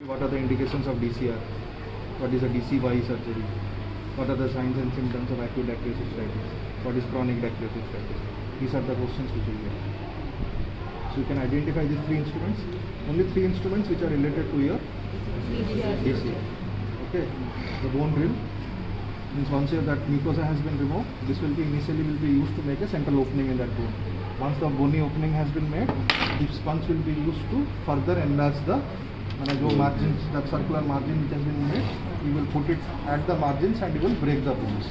What are the indications of DCR? What is a DCY surgery? What are the signs and symptoms of acute dactylitis cystitis? What is chronic dactylitis cystitis? These are the questions which will get. So you can identify these three instruments. Only three instruments which are related to your DCR. Okay. The bone drill means once that mucosa has been removed, this will be initially used to make a central opening in that bone. Once the bony opening has been made, this sponge will be used to further enlarge the margins, that circular margin which has been made, you will put it at the margins and you will break the bones.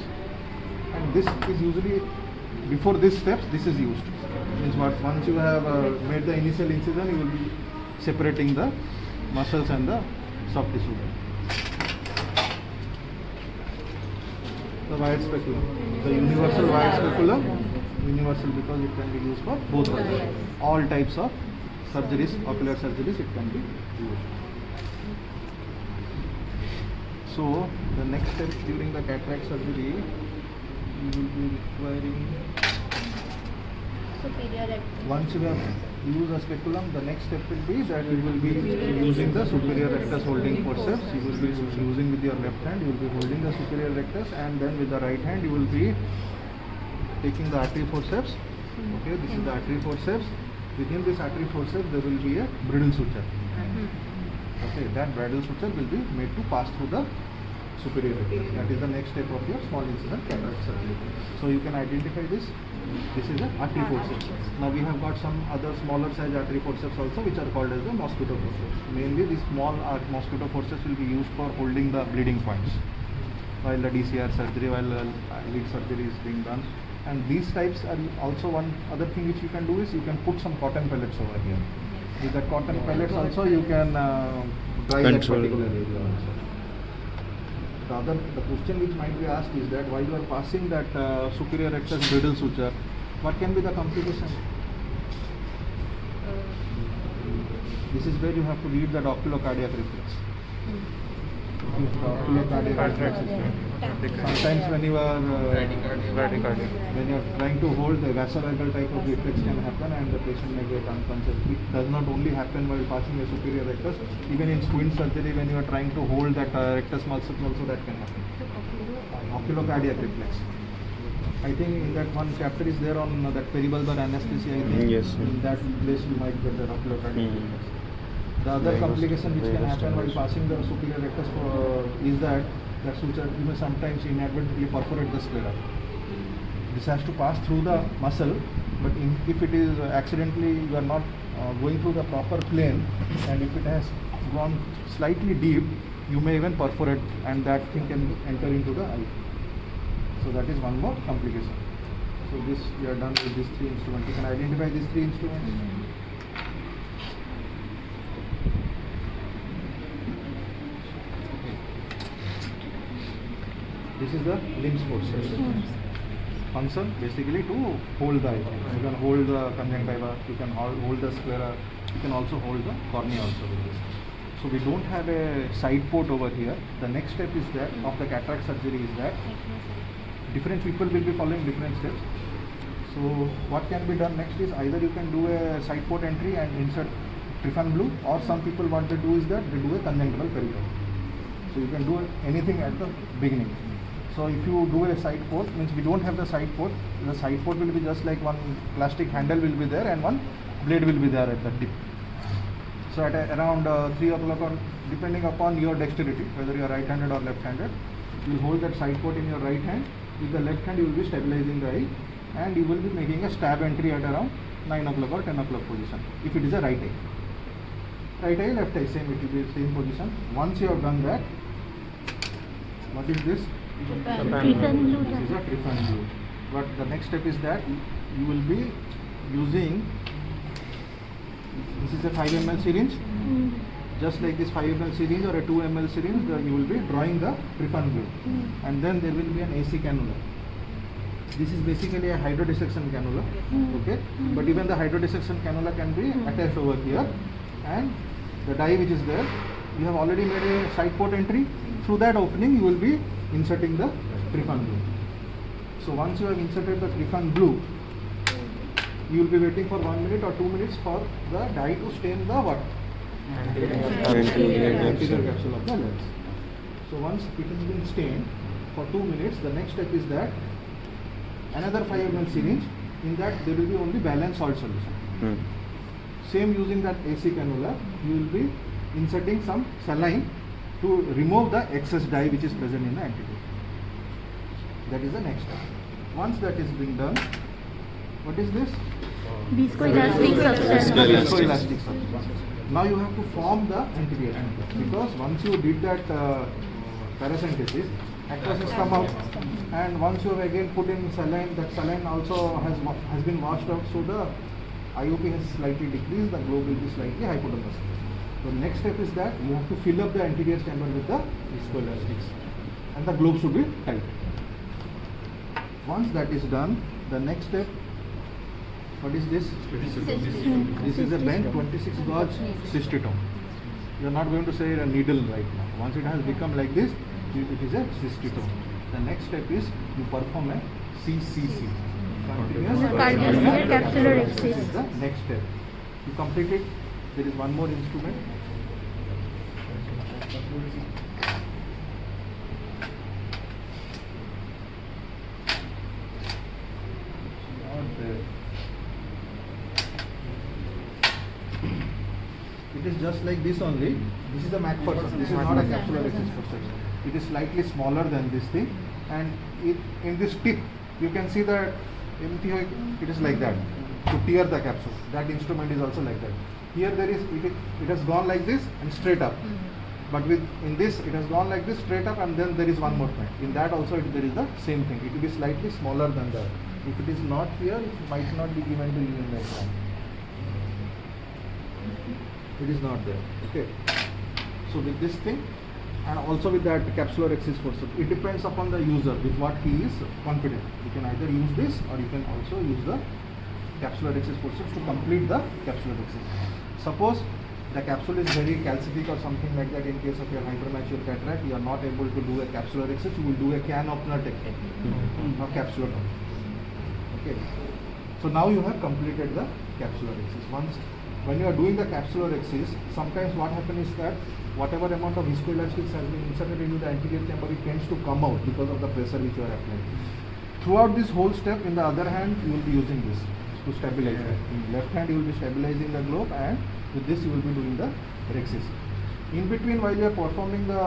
And this is usually, before these steps, this is used. Means what, once you have made the initial incision, you will be separating the muscles and the soft tissue. The wide speculum, the universal wide speculum, universal because it can be used for both surgeries. All types of surgeries, ocular surgeries, it can be used. So the next step during the cataract surgery, you will be requiring, superior rectus. once you have used a speculum, the next step will be that you will be using the superior rectus holding forceps. You will be using with your left hand, you will be holding the superior rectus, and then with the right hand you will be taking the artery forceps. Okay, this is the artery forceps. Within this artery forceps there will be a bridle suture. Okay, that bridle suture will be made to pass through the superior rectus. That is the next step of your small incision cataract surgery. So you can identify this. This is the artery forceps. Now we have got some other smaller size artery forceps also, which are called as the mosquito forceps. Mainly these small mosquito forceps will be used for holding the bleeding points while the DCR surgery, while lid surgery is being done. And these types are also one other thing which you can do is you can put some cotton pellets over here. With the cotton pellets also you can dry that particular area also. The question which might be asked is that while you are passing that superior rectus bridle suture, what can be the complication? This is where you have to read that oculocardiac reflex. Sometimes when you are when you are trying to hold, the vasovagal type of reflex can happen and the patient may get unconscious. It does not only happen while passing a superior rectus. Even in squint surgery, when you are trying to hold that rectus muscle also, that can happen. Oculocardiac reflex. I think in that one chapter is there on that peribulbar anesthesia. I think yes. In that place you might get that oculocardiac reflex. The other complication which can happen while passing the superior rectus is that suture you may sometimes inadvertently perforate the sclera. This has to pass through the muscle, but if it is accidentally you are not going through the proper plane, and if it has gone slightly deep, you may even perforate, and that thing can enter into the eye. So that is one more complication. So this we are done with these three instruments. You can identify these three instruments. This is the limbs forceps. Function basically to hold the eye. You can hold the conjunctiva, you can hold the sclera, you can also hold the cornea also with this. So we don't have a side port over here. The next step is that of the cataract surgery is that different people will be following different steps. So what can be done next is either you can do a side port entry and insert trypan blue, or some people what they do is that they do a conjunctival peripheral. So you can do anything at the beginning. So if you do a side port, means we don't have the side port. The side port will be just like one plastic handle will be there and one blade will be there at the tip. So at around 3 o'clock, or depending upon your dexterity, whether you are right-handed or left-handed, you will hold that side port in your right hand. With the left hand you will be stabilizing the eye, and you will be making a stab entry at around 9 o'clock or 10 o'clock position, if it is a right eye. Right eye, left eye, same, it will be same position. Once you have done that, what is this? Trypan blue. This is a trypan blue. But the next step is that you will be using, this is a 5 ml syringe. Just like this 5 ml syringe or a 2 ml syringe, you will be drawing the trypan blue. And then there will be an AC cannula. This is basically a hydrodissection cannula. Okay, but even the hydrodissection cannula can be attached over here, and the dye which is there, you have already made a side port entry. Through that opening you will be inserting the trypan blue. So once you have inserted the trypan blue, you will be waiting for 1 minute or 2 minutes for the dye to stain the what? anterior capsule of the lens. So once it has been stained for 2 minutes, the next step is that another 5 ml syringe. In that there will be only balanced salt solution. Same using that AC cannula, you will be inserting some saline to remove the excess dye which is present in the antidote. That is the next step. Once that is being done, what is this? Viscoelastic substance. Viscoelastic substance. Now you have to form the antidote, because once you did that paracentesis, aqueous has come out, and once you have again put in saline, that saline also has been washed out, so the IOP has slightly decreased, the globe will be slightly hypotenuse. So next step is that you have to fill up the anterior chamber with the viscoelastics, and the globe should be tight. Once that is done, the next step, what is this? This is a bent 26 gauge cystitome. You are not going to say a needle right now. Once it has become like this, it is a cystitome. The next step is you perform a CCC. Continuous capsular This excision. is the next step. You complete it. There is one more instrument. Not there. It is just like this only. This is a McPherson. This is not a capsular access forceps. It is slightly smaller than this thing, and in this tip you can see the empty. It is like that to tear the capsule. That instrument is also like that. Here there is it has gone like this and straight up, but in this it has gone like this straight up, and then there is one more point. In that also there is the same thing. It will be slightly smaller than that. If it is not here, it might not be given to you in the exam. It is not there. Okay. So with this thing, and also with that capsular access forceps, it depends upon the user with what he is confident. You can either use this, or you can also use the capsular access forceps to complete the capsular access. Suppose the capsule is very calcific or something like that. In case of your hypermature cataract, you are not able to do a capsular access. You will do a can opener technique of capsular opener. Okay. So now you have completed the capsular access. When you are doing the capsular access, sometimes what happens is that whatever amount of viscoelastics has been inserted into the anterior chamber, it tends to come out because of the pressure which you are applying. Throughout this whole step, in the other hand, you will be using this to stabilize it. In left hand, you will be stabilizing the globe, and with this, you will be doing the rhexis. In between, while you are performing the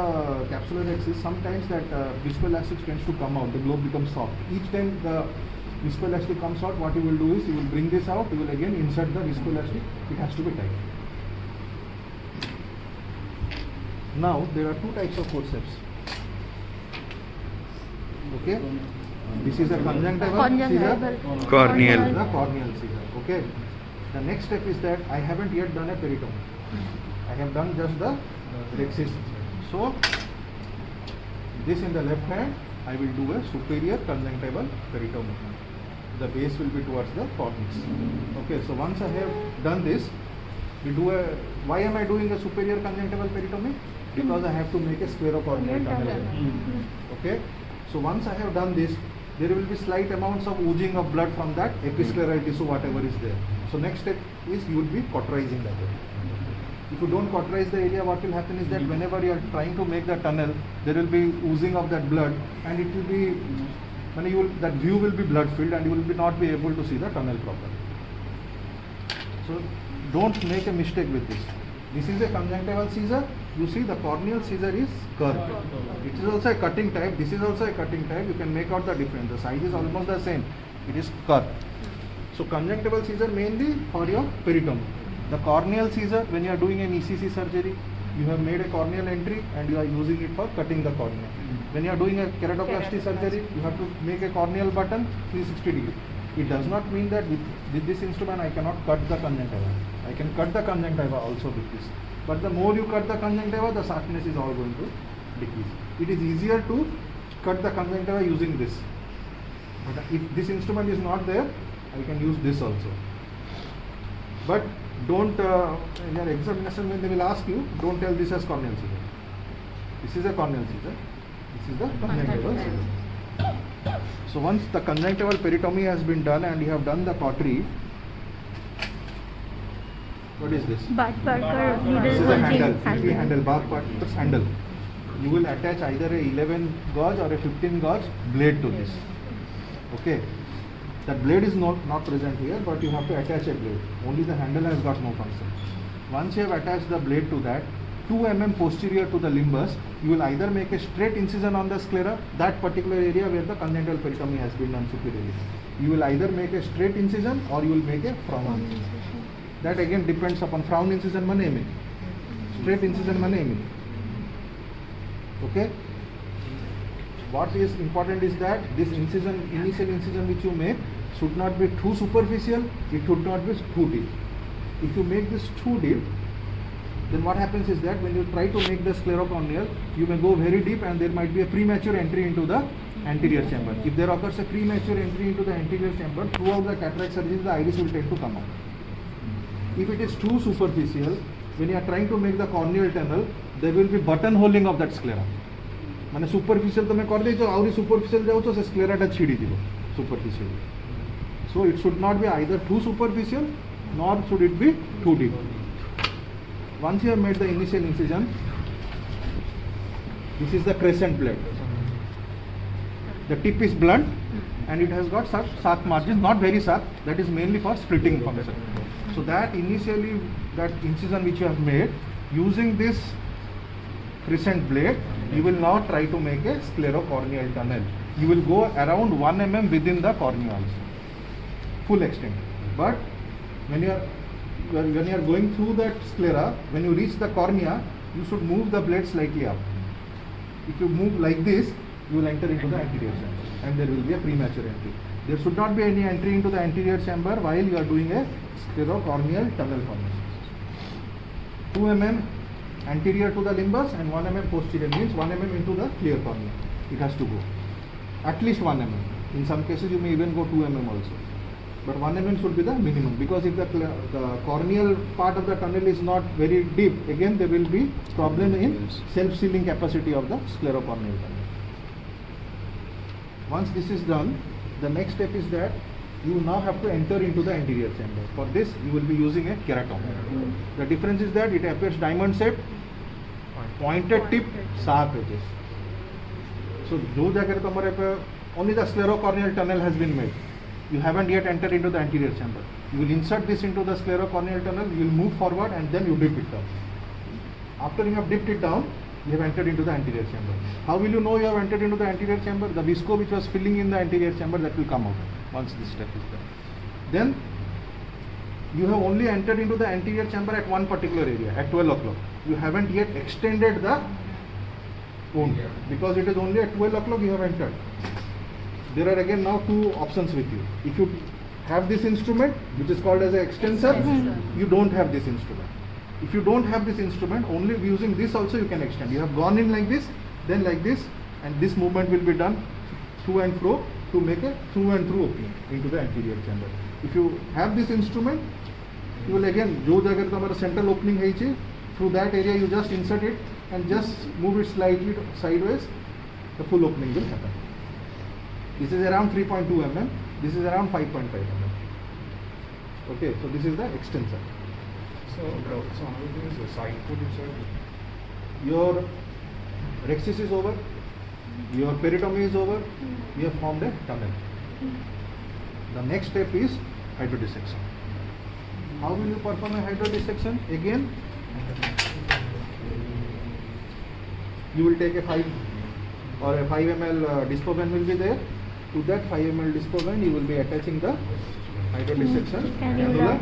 capsular rhexis, sometimes that viscoelastics tends to come out. The globe becomes soft. Each time the viscoelastic comes out, what you will do is you will bring this out. You will again insert the viscoelastic. It has to be tight. Now there are two types of forceps. Okay, this is a conjunctival scissor, Corneal. the corneal scissor. Okay, the next step is that I haven't yet done a peritomy. I have done just the rhexis. So this in the left hand, I will do a superior conjunctival peritomy. The base will be towards the cornix. Okay, so once I have done this, we do a. Why am I doing a superior conjunctival peritomy? Because I have to make a sclerocorneal tunnel. Okay, so once I have done this, there will be slight amounts of oozing of blood from that episcleral tissue, whatever is there. So next step is you would be cauterizing that area. If you don't cauterize the area, what will happen is that whenever you are trying to make the tunnel, there will be oozing of that blood, and it will be that view will be blood filled, and you will not be able to see the tunnel properly. So don't make a mistake with this. This is a conjunctival scissor. You see the corneal scissor is curved. It is also a cutting type. This is also a cutting type. You can make out the difference. The size is almost the same. It is curved. So conjunctival scissor mainly for your peritomy. The corneal scissor, when you are doing an ECC surgery, you have made a corneal entry and you are using it for cutting the cornea. When you are doing a keratoplasty surgery, you have to make a corneal button 360 degree. It does not mean that with this instrument I cannot cut the conjunctiva. I can cut the conjunctiva also with this. But the more you cut the conjunctiva, the sharpness is all going to decrease. It is easier to cut the conjunctiva using this. But if this instrument is not there, I can use this also. But don't, in your examination when they will ask you, don't tell this as corneal scissor. This is a corneal scissor. This is the conjunctival scissor. So once the conjunctival peritomy has been done and you have done the cautery, What is this? Bud Parker needle This is a handle, holding 50 handle, bar Parker's handle. You will attach either a 11 gauge or a 15 gauge blade to this. Okay. That blade is not present here, but you have to attach a blade. Only the handle has got no function. Once you have attached the blade to that, 2 mm posterior to the limbus, you will either make a straight incision on the sclera, that particular area where the congenital peritomy has been done superiorly. You will either make a straight incision or you will make a frown incision. That again depends upon frown incision mane emi, straight incision mane emi. Okay. What is important is that this incision, initial incision which you make, should not be too superficial, it should not be too deep. If you make this too deep, then what happens is that when you try to make the sclerocorneal, you may go very deep and there might be a premature entry into the anterior chamber. If there occurs a premature entry into the anterior chamber, throughout the cataract surgery, the iris will tend to come out. If it is too superficial, when you are trying to make the corneal tunnel, there will be buttonholing of that sclera. माने superficial तो मैं कर देइछो आउरी superficial जाउछो से sclera टा छिड़ी दिबो superficial. So it should not be either too superficial nor should it be too deep. Once you have made the initial incision, this is the crescent blade. The tip is blunt and it has got sharp margins, not very sharp, that is mainly for splitting function. So that initially, that incision which you have made, using this crescent blade, you will now try to make a sclerocorneal tunnel. You will go around 1 mm within the cornea also, full extent. But when you are going through that sclera, when you reach the cornea, you should move the blade slightly up. If you move like this, you will enter into the anterior chamber and there will be a premature entry. There should not be any entry into the anterior chamber while you are doing a sclerocorneal tunnel formation. 2 mm anterior to the limbus and 1 mm posterior, means 1 mm into the clear cornea. It has to go. At least 1 mm. In some cases you may even go 2 mm also. But 1 mm should be the minimum, because if the corneal part of the tunnel is not very deep, again there will be problem in self-sealing capacity of the sclerocorneal tunnel. Once this is done, the next step is that you now have to enter into the anterior chamber. For this, you will be using a keratometer. The difference is that it appears diamond shaped, pointed tip, sharp edges. So, only the sclerocorneal tunnel has been made. You haven't yet entered into the anterior chamber. You will insert this into the sclerocorneal tunnel, you will move forward and then you dip it down. After you have dipped it down, you have entered into the anterior chamber. How will you know you have entered into the anterior chamber? The visco which was filling in the anterior chamber, that will come out once this step is done. Then you have only entered into the anterior chamber at one particular area, at 12 o'clock. You haven't yet extended the wound, because it is only at 12 o'clock you have entered. There are again now 2 options with you. If you have this instrument, which is called as an extensor, you don't have this instrument. If you don't have this instrument, only using this also you can extend. You have gone in like this, then like this, and this movement will be done to and fro to make a through and through opening into the anterior chamber. If you have this instrument, you will again, jo jagah tamara central opening hai, through that area you just insert it and just move it slightly sideways, the full opening will happen. This is around 3.2 mm, this is around 5.5 mm. Okay, so this is the extensor. So another thing is the side put inside. Your rhexis is over, your peritomy is over, you have formed a tunnel. The next step is hydrodissection. How will you perform a hydrodissection? Again, you will take a 5 or a 5 ml dispoven will be there. To that 5 ml dispoven, you will be attaching the hydrodissection cannula.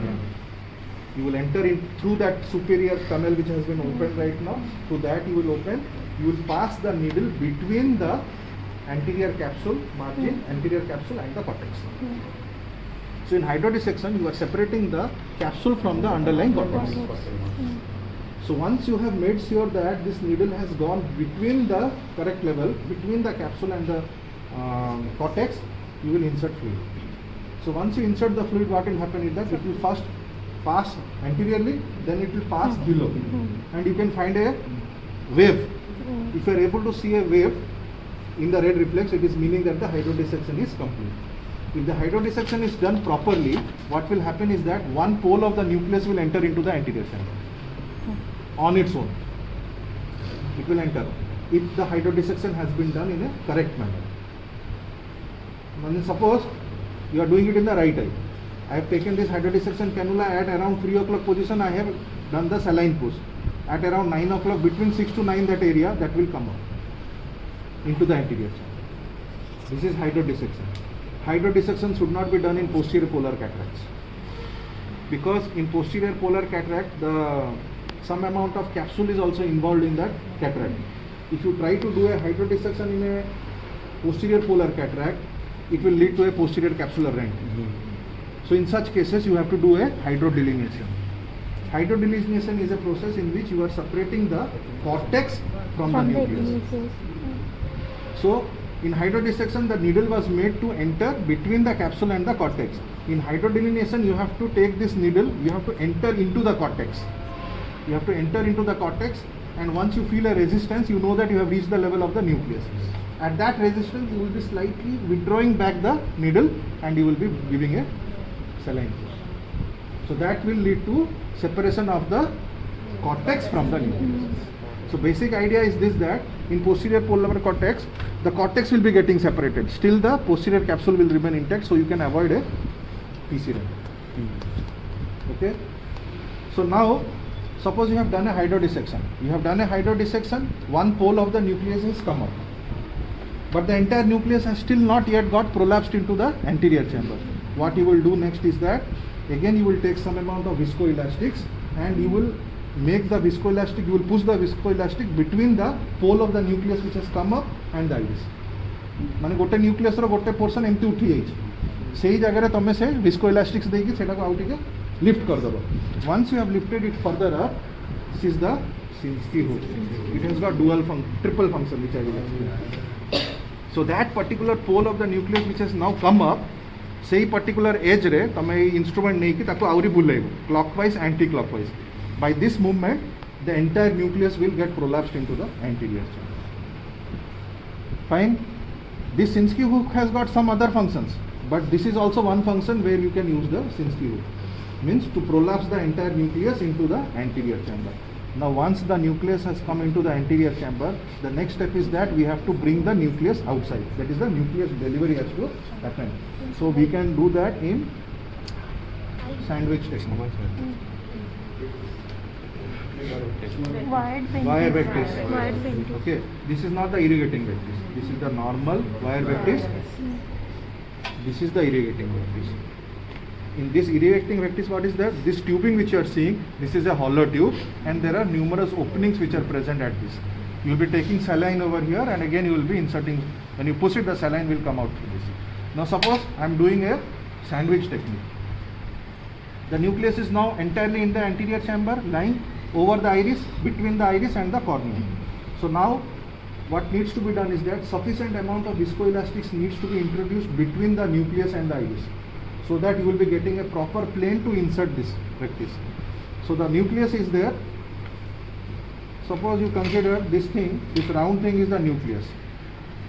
You will enter in through that superior tunnel which has been opened right now. Through that you will open. You will pass the needle between the anterior capsule margin, anterior capsule and the cortex. So in hydrodissection, you are separating the capsule from the underlying cortex. So once you have made sure that this needle has gone between the correct level, between the capsule and the cortex, you will insert fluid. So once you insert the fluid, what will happen is that it will first pass anteriorly, then it will pass below, and you can find a wave. If you are able to see a wave in the red reflex, it is meaning that the hydrodissection is complete. If the hydrodissection is done properly, what will happen is that one pole of the nucleus will enter into the anterior chamber on its own. It will enter if the hydrodissection has been done in a correct manner. Now, suppose you are doing it in the right eye. I have taken this hydrodissection cannula at around 3 o'clock position. I have done the saline push. At around 9 o'clock, between 6 to 9, that area that will come up into the anterior chamber. This is hydrodissection. Hydrodissection should not be done in posterior polar cataracts, because in posterior polar cataract, some amount of capsule is also involved in that cataract. If you try to do a hydrodissection in a posterior polar cataract, it will lead to a posterior capsular rent. So in such cases, you have to do a hydrodelineation. Hydrodelineation is a process in which you are separating the cortex from the nucleus. So in hydrodissection, the needle was made to enter between the capsule and the cortex. In hydrodelineation, you have to take this needle, you have to enter into the cortex. You have to enter into the cortex, and once you feel a resistance, you know that you have reached the level of the nucleus. At that resistance, you will be slightly withdrawing back the needle and you will be giving a saline push. So that will lead to separation of the cortex from the nucleus. So basic idea is this, that in posterior polar cortex, the cortex will be getting separated. Still the posterior capsule will remain intact, so you can avoid a PC rent. Okay. So now, suppose you have done a hydrodissection. You have done a hydrodissection, one pole of the nucleus has come up, but the entire nucleus has still not yet got prolapsed into the anterior chamber. What you will do next is that, again you will take some amount of viscoelastics and you will make the viscoelastic, you will push the viscoelastic between the pole of the nucleus which has come up and the iris. माने गोटे nucleus रो गोटे portion एमती उठी जाइछ, सेही जगह रे तमे से viscoelastics देकी सेटा को आउट के लिफ्ट कर दबो. Once you have lifted it further up, this is the Sinskey hook. It has got triple function, which I will explain. So that particular pole of the nucleus which has now come up, सेही particular edge रे तमे instrument नहीं कि ताको आउरी बुलेइबो clockwise anti clockwise. By this movement, the entire nucleus will get prolapsed into the anterior chamber. Fine. This Sinskey hook has got some other functions, but this is also one function where you can use the Sinskey hook. Means to prolapse the entire nucleus into the anterior chamber. Now once the nucleus has come into the anterior chamber, the next step is that we have to bring the nucleus outside. That is, the nucleus delivery has to happen. So we can do that in sandwich technique. Wire vectis. Wire vectis. Okay, this is not the irrigating vectis. This is the normal wire vectis. This is the irrigating vectis. In this irrigating vectis, what is that? This tubing which you are seeing, this is a hollow tube, and there are numerous openings which are present at this. You will be taking saline over here, and again you will be inserting. When you push it, the saline will come out through this. Now suppose I am doing a sandwich technique. The nucleus is now entirely in the anterior chamber, lying over the iris, between the iris and the cornea. So now what needs to be done is that sufficient amount of viscoelastics needs to be introduced between the nucleus and the iris, so that you will be getting a proper plane to insert this vectis. So the nucleus is there. Suppose you consider this thing, this round thing is the nucleus.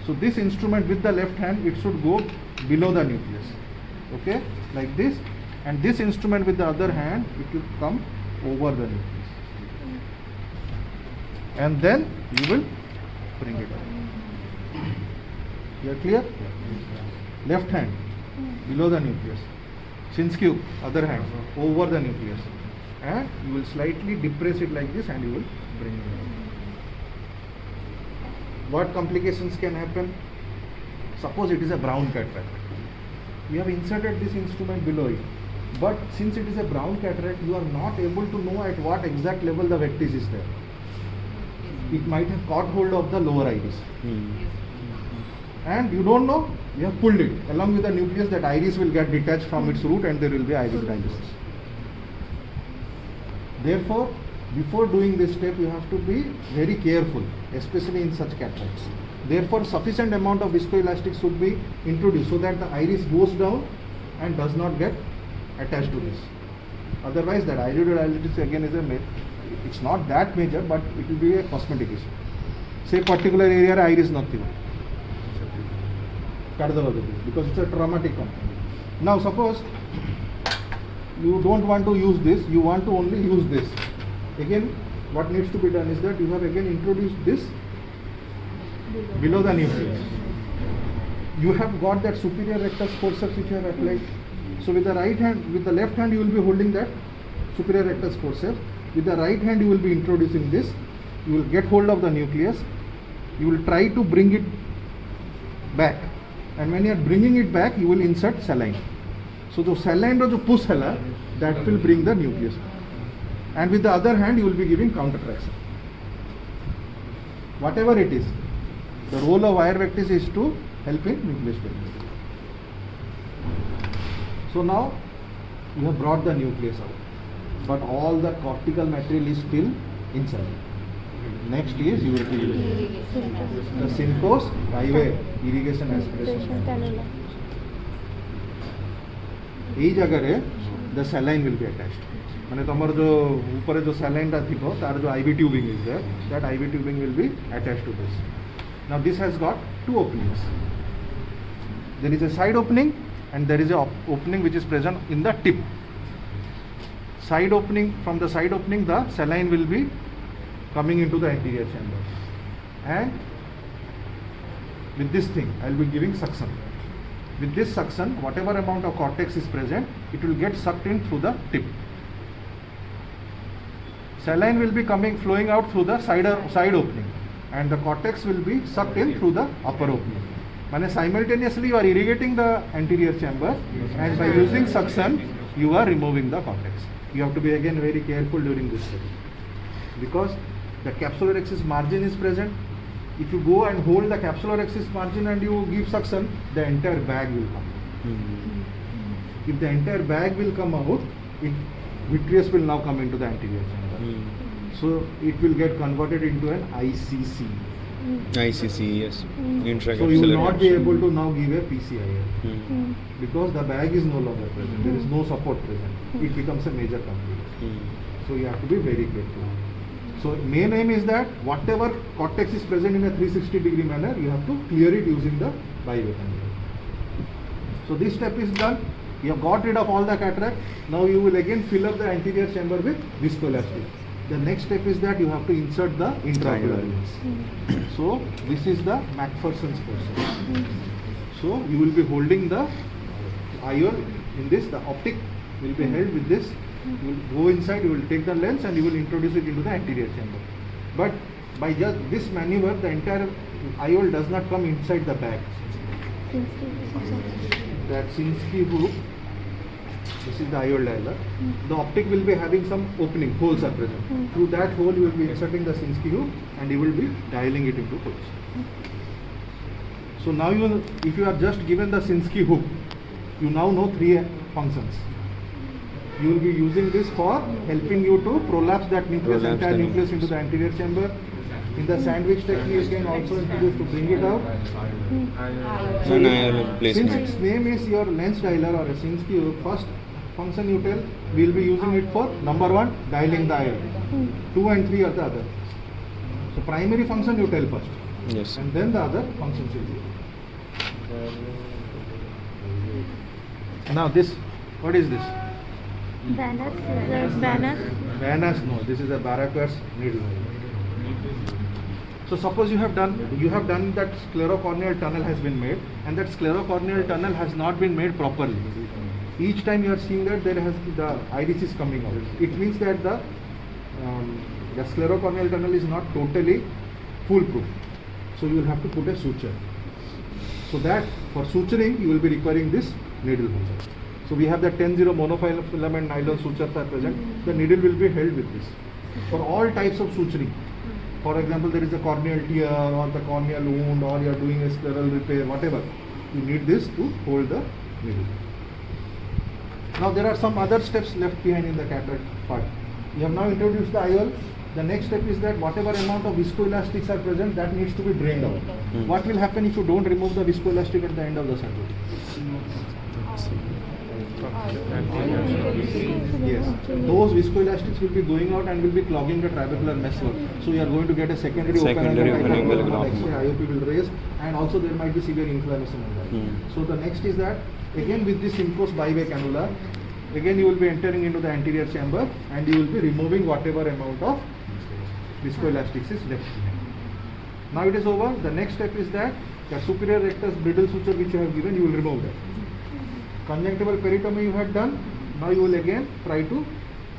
So this instrument with the left hand, it should go below the nucleus. Okay, like this. And this instrument with the other hand, it will come over the nucleus. And then you will bring it up. You are clear? Left hand below the nucleus. Sinskey, other hand over the nucleus. And you will slightly depress it like this and you will bring it up. What complications can happen? Suppose it is a brown cataract. You have inserted this instrument below it. But since it is a brown cataract, you are not able to know at what exact level the vectis is there. It might have caught hold of the lower iris. And you don't know, you have pulled it. Along with the nucleus, that iris will get detached from its root and there will be iris dilatation. Therefore, before doing this step, you have to be very careful, especially in such cataracts. Therefore, sufficient amount of viscoelastic should be introduced so that the iris goes down and does not get attached to this. Otherwise, that iridodilatation again is it's not that major, but it will be a cosmetic issue. Say particular area iris not. cardiologically, because it's a traumatic compound. Now suppose you don't want to use this, you want to only use this. Again, what needs to be done is that you have again introduced this below the nucleus. You have got that superior rectus forceps which you have applied. So with the right hand, with the left hand you will be holding that superior rectus forceps. With the right hand you will be introducing this. You will get hold of the nucleus. You will try to bring it back. And when you are bringing it back, you will insert saline. So the saline or the push hela, that will bring the nucleus. And with the other hand, you will be giving countertraction. Whatever it is, the role of wire vectis is to help in nucleus pregnancy. So now you have brought the nucleus out, but all the cortical material is still inside. Next is you will be using the Synco's Byway irrigation aspiration. এই জায়গায় the saline will be attached. মানে তোমার যে উপরে যে স্যালাইনটা Thibaut তার যে IV tubing is there, that IV tubing will be attached to this. Now this has got two openings. There is a side opening and there is a opening which is present in the tip. Side opening, from the side opening the saline will be coming into the anterior chamber, and with this thing I will be giving suction. With this suction, whatever amount of cortex is present, it will get sucked in through the tip. Saline will be flowing out through the side opening, and the cortex will be sucked in through the upper opening. Means simultaneously you are irrigating the anterior chamber, and by using suction you are removing the cortex. You have to be again very careful during this step, because the capsulorhexis margin is present. If you go and hold the capsulorhexis margin and you give suction, the entire bag will come. If the entire bag will come out, vitreous will now come into the anterior chamber. So it will get converted into an ICC. ICC, yes. Intracapsular. So you will not be able to now give a PCIL because the bag is no longer present. There is no support present. It becomes a major complication. So you have to be very careful. So main aim is that whatever cortex is present in a 360-degree manner, you have to clear it using the byway cannula. So this step is done. You have got rid of all the cataract. Now you will again fill up the anterior chamber with viscoelastic. The next step is that you have to insert the intraocular lens. So this is the McPherson's process. So you will be holding the IOL in this. The optic will be held with this. You will go inside, you will take the lens and you will introduce it into the anterior chamber. But by just this maneuver, the entire IOL does not come inside the bag. That Sinskey hook, this is the IOL dialer. The optic will be having some opening, holes are present. Through that hole you will be inserting the Sinskey hook and you will be dialing it into position. So now if you are just given the Sinskey hook, you now know three functions. You will be using this for helping you to prolapse that nucleus, entire nucleus into the anterior chamber. In the sandwich technique, you can also introduce to bring it out. Since its name is your lens dialer or a Sinskey hook, first function you tell, we will be using it for number 1, dialing the IOL. 2 and 3 are the other. So primary function you tell first. Yes. And then the other functions will be. Now this, what is this? Vanus. Vanus, no, this is a Barraquer's needle. So suppose you have done that sclerocorneal tunnel has been made, and that sclerocorneal tunnel has not been made properly. Each time you are seeing that the iris is coming out. It means that the sclerocorneal tunnel is not totally foolproof. So you will have to put a suture. So that for suturing you will be requiring this needle holder. So we have the 10-0 monofilament nylon sutures are present. The needle will be held with this. For all types of suturing. For example, there is a corneal tear or the corneal wound, or you are doing a scleral repair, whatever. You need this to hold the needle. Now there are some other steps left behind in the cataract part. You have now introduced the IOL. The next step is that whatever amount of viscoelastics are present, that needs to be drained out. What will happen if you don't remove the viscoelastic at the end of the surgery? Yes, those viscoelastics will be going out and will be clogging the trabecular meswork. So you are going to get a secondary Secondary open opening angle will X-ray block. IOP will raise, and also there might be severe inflammation in that. So the next is that again with this Simcoe's byway cannula, again you will be entering into the anterior chamber and you will be removing whatever amount of viscoelastics is left. Now it is over. The next step is that the superior rectus brittle suture which you have given, you will remove that. Conjunctival peritomy you had done. Now you will again try to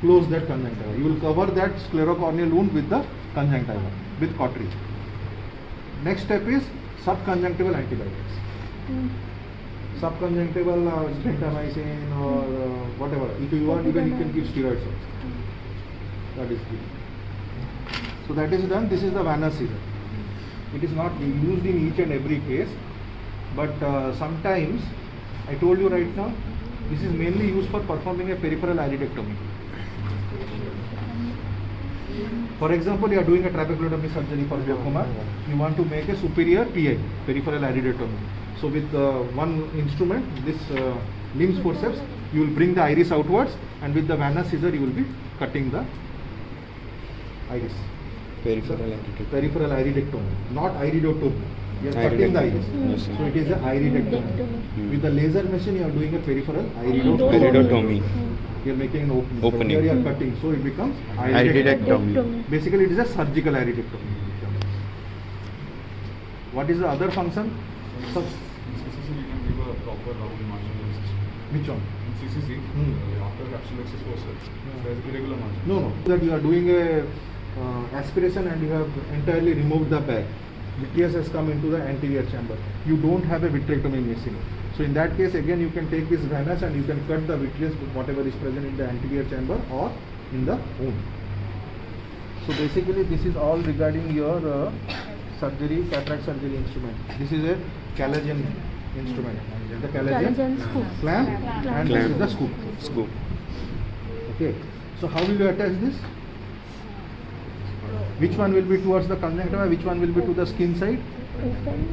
close that conjunctiva. You will cover that sclerocorneal wound with the conjunctiva with cautery. Next step is subconjunctival antibiotics. Subconjunctival gentamicin or whatever. If you want, even you can give steroids also. That is good. So that is done. This is the Vanna scissor. It is not used in each and every case, but sometimes, I told you right now, this is mainly used for performing a peripheral iridectomy. For example, you are doing a trabeculotomy surgery for glaucoma, you want to make a superior PI, peripheral iridectomy. So with one instrument, this limbs forceps, you will bring the iris outwards, and with the Vanna scissor you will be cutting the iris. Peripheral iridectomy, not iridotomy. You are cutting the iris. Yes, sir. So it is a iridectomy. With the laser machine, you are doing a peripheral Iridotomy. You are making an opening. Opening. Here you are cutting, so it becomes Iridectomy. Basically, it is a surgical iridectomy. What is the other function? So, In CCC, we can give a proper round margin incision. which one? In CCC, after capsulexis forceps, there is irregular margin. No. That you are doing a aspiration and you have entirely removed the bag. Vitreous has come into the anterior chamber. You don't have a vitrectomy machine. So in that case, again, you can take this venous and you can cut the vitreous, whatever is present in the anterior chamber or in the wound. So basically, this is all regarding your surgery, cataract surgery instrument. This is a Calagian instrument. The Calagian scoop. clamp, and this is the scoop. Scoop. Okay. So how will you attach this? Which one will be towards the conjunctiva? Which one will be to the skin side?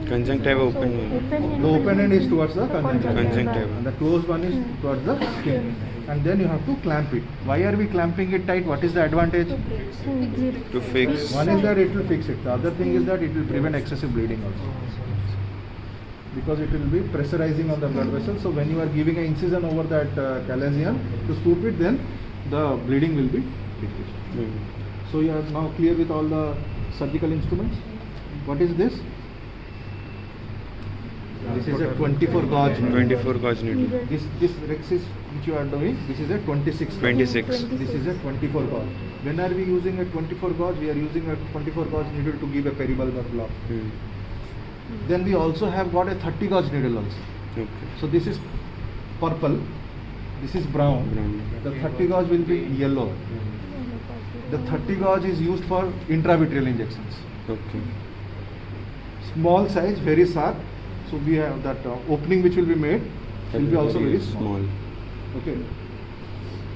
Conjunctiva open. The open end is towards the conjunctiva. Conjunctiva. And the closed one is towards the skin. And then you have to clamp it. Why are we clamping it tight? What is the advantage? To fix. One is that it will fix it. The other thing is that it will prevent excessive bleeding also. Because it will be pressurizing on the blood vessel. So when you are giving an incision over that Calagian to scoop it, then the bleeding will be decreased. So you are now clear with all the surgical instruments. What is this? This is a 24 gauge. 24 gauge needle. This Rexis which you are doing, this is a 26. 26. This is a 24 gauge. When are we using a 24 gauge? We are using a 24 gauge needle to give a peribulbar block. Then we also have got a 30 gauge needle also. Okay. So this is purple, this is brown. The 30 gauge will be yellow. The 30 gauge is used for intravitreal injections. Okay. Small size, very sharp. So we have that opening which will be made will be also very small. Okay.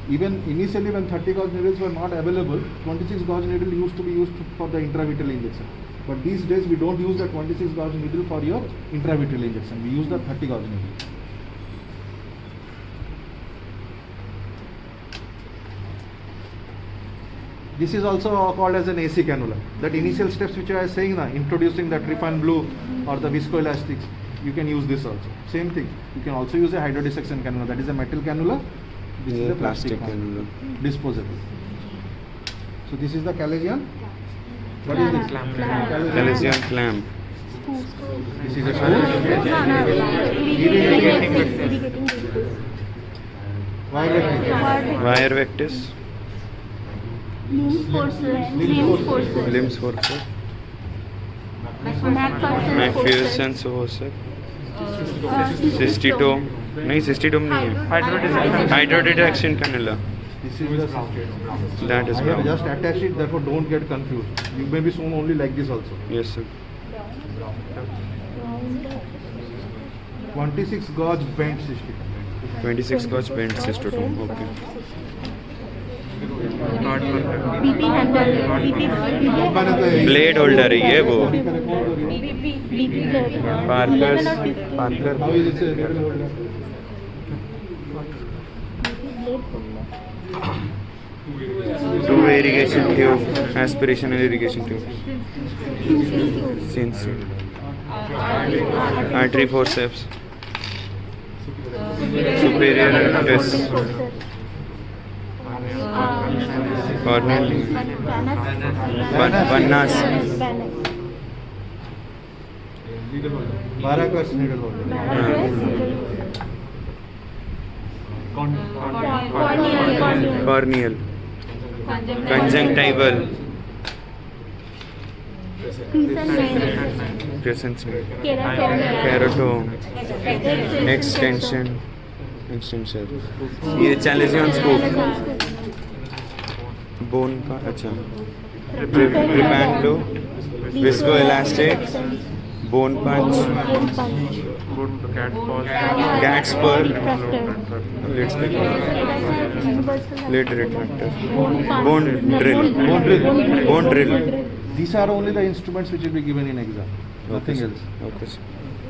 Even initially when 30 gauge needles were not available, 26 gauge needle used to be used for the intravitreal injection. But these days we don't use the 26 gauge needle for your intravitreal injection. We use the 30 gauge needle. This is also called as an AC cannula. That initial steps which I was saying now, introducing the Trypan blue or the viscoelastics, you can use this also. Same thing. You can also use a hydrodissection cannula. That is a metal cannula. This is a plastic cannula. Disposable. So this is the Calagian. What is this? Calagian clamp. This is a Wire vectis. Limbs forces. Limbs forceps. Macpherson Macpherson forceps. Cystitome. नहीं cystitome नहीं है. Hydrodissection cannula. This is the That is I have brown. just attached it, therefore don't get confused. You may be shown only like this also. Yes, sir. 26 gauge bent system. 26 gauge bent cystotome. Okay. BP handle. Blade holder है ये वो. BP Parker's. Parker. How is it needle holder? Two irrigation tube, aspiration and irrigation tube. Since artery forceps, superior vest, corneal, vanas, Varacus needle holder. corneal, conjunctival, crescent, keratome, extension. ये चैलेंजियन scope, bone का अच्छा, ट्रिपैंडो, viscoelastic, bone punch, cat's स्पर, lat retractor, bone drill. These are only the instruments which will be given in exam. Nothing sir. else. Okay, sir.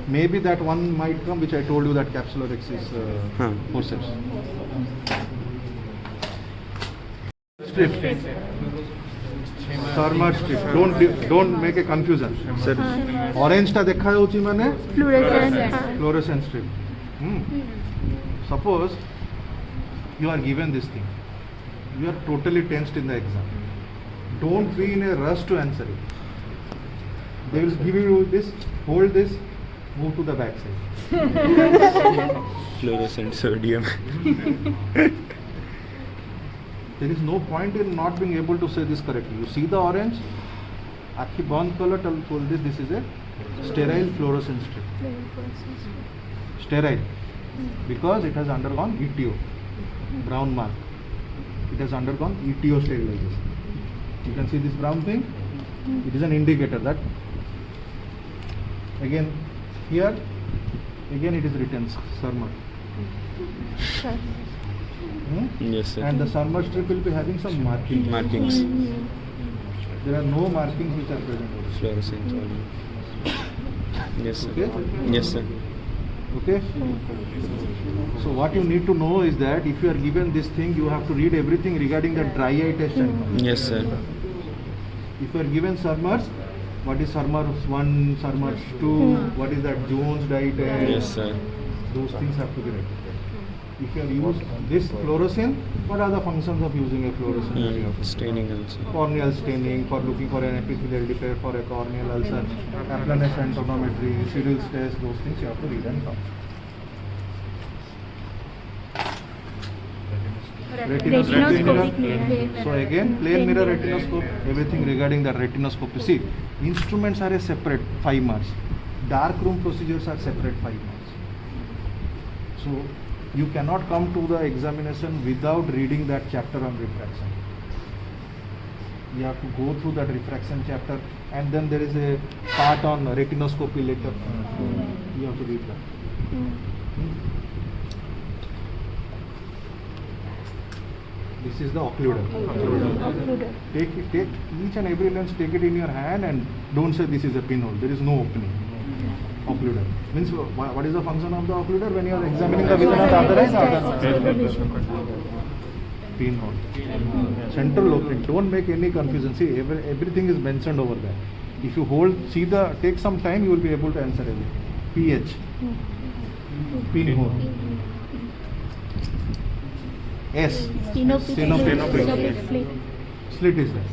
Maybe that one might come, which I told you that capsulorhexis Huh. forceps. Strip. Thermal strip. Don't make a confusion. Sir, Orange ta dekha jauchi mane Fluorescent. fluorescent strip. Suppose you are given this thing. You are totally tensed in the exam. Don't be in a rush to answer it. They will give you this, hold this, move to the back side. fluorescent sodium. There is no point in not being able to say this correctly. You see the orange, akhi bond color, tell this is a sterile fluorescent strip. Sterile, because it has undergone ETO, brown mark. It has undergone ETO sterilization. You can see this brown thing. It is an indicator that again here again it is written Surmer. Yes, sir. And the Surmer strip will be having some markings. Markings. There are no markings which are present over here. Fluorescent sodium. Yes, sir. Okay? Yes, sir. Okay? So what you need to know is that if you are given this thing, you have to read everything regarding the dry eye test and Yes, sir. if you are given Surmers, what is Surmers 1, Surmers 2, what is that Jones dye test? Yes, sir. Those things have to be read. If you have used this fluorescent, what are the functions of using a fluorescent? Staining also. Corneal staining, for looking for an epithelial defect, for a corneal ulcer, Kaplan's antonometry, Siddle's test, those things you have to read and come. Retinoscopic mirror. So again, plain mirror retinoscope, everything regarding the retinoscope. You see, instruments are a separate 5 marks. Dark room procedures are separate 5 marks. So you cannot come to the examination without reading that chapter on refraction. You have to go through that refraction chapter, and then there is a part on retinoscopy later. You have to read that. This is the occluder. Take each and every lens, take it in your hand and don't say this is a pinhole. There is no opening. Occluder. Means what is the function of the occluder when you are examining the vision of the other eye? Pinhole. Central opening. Don't make any confusion. See, everything is mentioned over there. If you take some time, you will be able to answer everything. PH. Pinhole. S. Stenopic slit. Slit is there.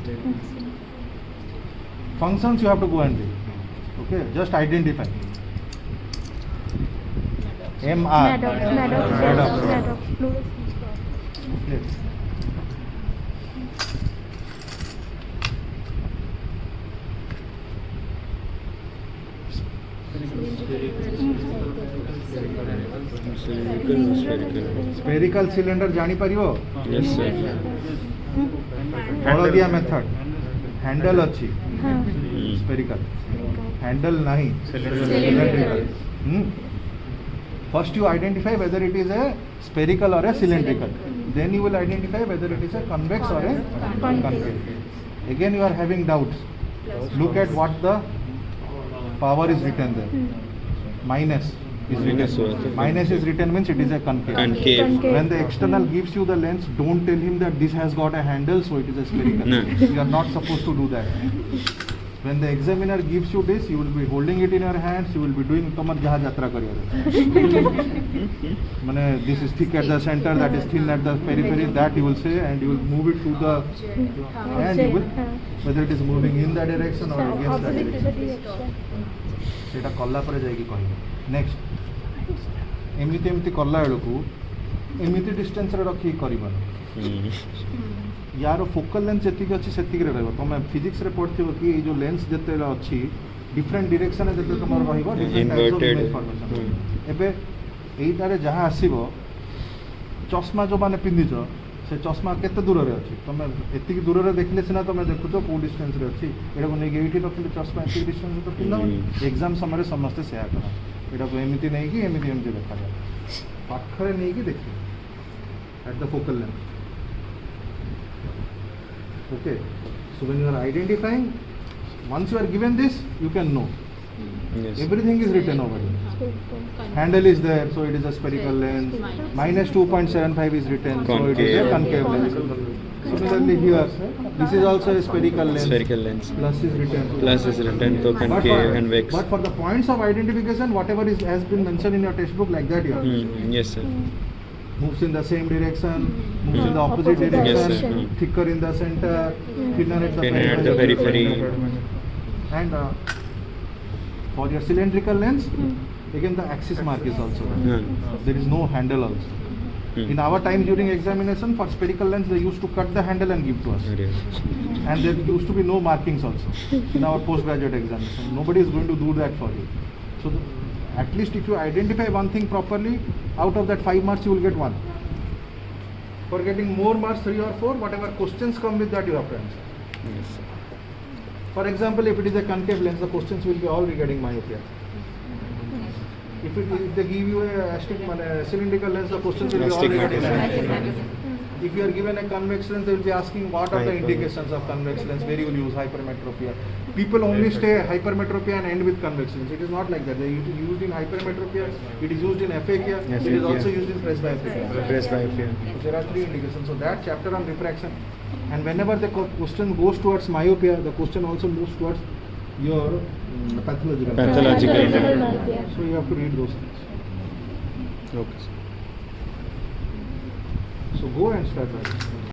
Functions you have to go and read. Okay, just identify. MR. Maddox. Yes. Spherical cylinder जानी परियो? Yes, sir. हळदिया method. Handle अच्छी. Spherical. Handle नहीं. Cylindrical. First you identify whether it is a spherical or a cylindrical. Then you will identify whether it is a convex or a concave. Again you are having doubts. Look at what the power is written there. Minus. is Minus हुआ written. तो- Minus is written means it is a concave. Concave. Concave. When the external gives you the lens, don't tell him that this has got a handle, so it is a spherical. No. You are not supposed to do that. When the examiner gives you this, you will be holding it in your hands. You will be doing tomar jaha jatra kariya. Mane this is thick at the center, that is thin at the periphery. That you will say, and you will move it to the, and you will, whether it is moving in that direction or against that Opposite to the direction. direction. ସେଇଟା କଲା ପରେ ଯାଇକି କହିବେ next ଏମିତି ଏମିତି କଲା ବେଳକୁ ଏମିତି ଡିଷ୍ଟାନ୍ସରେ ରଖିକି କରିବନି ୟାର ଫୋକାଲ ଲେନ୍ଥ ଯେତିକି ଅଛି ସେତିକିରେ ରହିବ ତୁମେ ଫିଜିକ୍ସରେ ପଢ଼ିଥିବ କି ଏଇ ଯେଉଁ ଲେନ୍ସ ଯେତେବେଳେ ଅଛି ଡିଫରେଣ୍ଟ ଡିରେକ୍ସନରେ ଯେତେବେଳେ ତୁମର ରହିବ Inverted. ଏବେ ଏଇଟାରେ ଯାହା ଆସିବ ଚଷମା ଯେଉଁମାନେ ପିନ୍ଧିଛ ସେ ଚଷମା କେତେ ଦୂରରେ ଅଛି ତୁମେ ଏତିକି ଦୂରରେ ଦେଖିଲେ ସିନା ତୁମେ ଦେଖୁଛ କେଉଁ ଡିଷ୍ଟାନ୍ସରେ ଅଛି ଏଇଟାକୁ ନେଇକି ଏଇଠି ରଖିଲେ ଚଷମା ଏତିକି ଡିଷ୍ଟାନ୍ସରେ ତ ପିନ୍ଧବନି ଏକ୍ଜାମ୍ ସମୟରେ ସମସ୍ତେ ସେୟା କର ଏଇଟାକୁ ଏମିତି ନେଇକି ଏମିତି ଏମିତି ଦେଖାଯାଏ ପାଖରେ ନେଇକି ଦେଖିବେ at the focal length. Okay, so when you are identifying, once you are given this, you can know. Yes. Everything is written over here. Handle is there, so it is a spherical lens. Minus 2.75 is written, so it is a concave lens. Similarly here, this is also a spherical lens. Spherical lens. Plus is written. Plus is written to concave and vex. But for the points of identification, whatever is has been mentioned in your textbook, like that you have. Yes, sir. Moves in the same direction, moves in the opposite Opposite direction, direction. Yes, sir. thicker in the center, thinner at the Thinner at the periphery. And for your cylindrical lens, again the axis mark is also there. There is no handle also. In our time during examination, for spherical lens, they used to cut the handle and give to us. And there used to be no markings also in our postgraduate examination. Nobody is going to do that for you. So at least if you identify one thing properly, out of that 5 marks you will get 1. For getting more marks, 3 or 4, whatever questions come with that you have to answer. Yes, sir. For example, if it is a concave lens, the questions will be all regarding myopia. If they give you a cylindrical lens, the questions will be all regarding Astigmatism. astigmatism. If you are given a convex lens, they will be asking what are the indications of convex lens, where you will use hypermetropia. People only stay hypermetropia and end with convex lens. It is not like that. They are used in hypermetropia, it is used in aphakia, it is also used in presbyopia. Presbyopia. So there are 3 indications. So that chapter on refraction, and whenever the question goes towards myopia, the question also moves towards your pathological. Pathological. So you have to read those things. Okay, sir. So go and start writing.